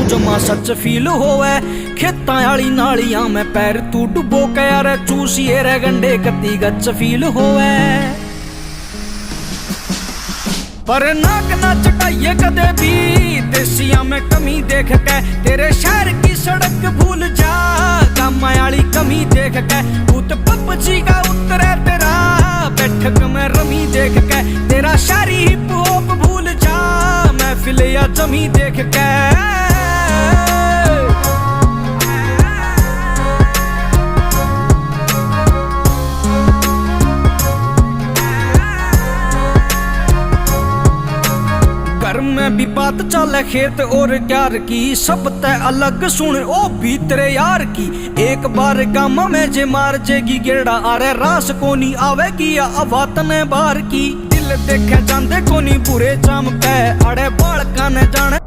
जमा सच फील होवे खेतां वाली नालियां में पैर तू डुबो के यार चूसिए रे गंडे कती गच फील होवे पर नाक ना चटाइए कदे भी देसिया में कमी देख के तेरे शहर की सड़क भूल जा काम वाली कमी देख के भूत पबजी का उतरे तेरा बैठक में रमी देख के तेरा शायरी हिप हॉप भूल जा महफिल या जमी देख के घर में भी बात चले खेत और क्यार की सब तय अलग सुन ओ भी तेरे यार की एक बार गामा में जे मार जेगी गेड़ा आरे रास कोनी आवेगी या अवातने बार की दिल देखे जांदे कोनी बुरे चमके अड़े बालका ने जाने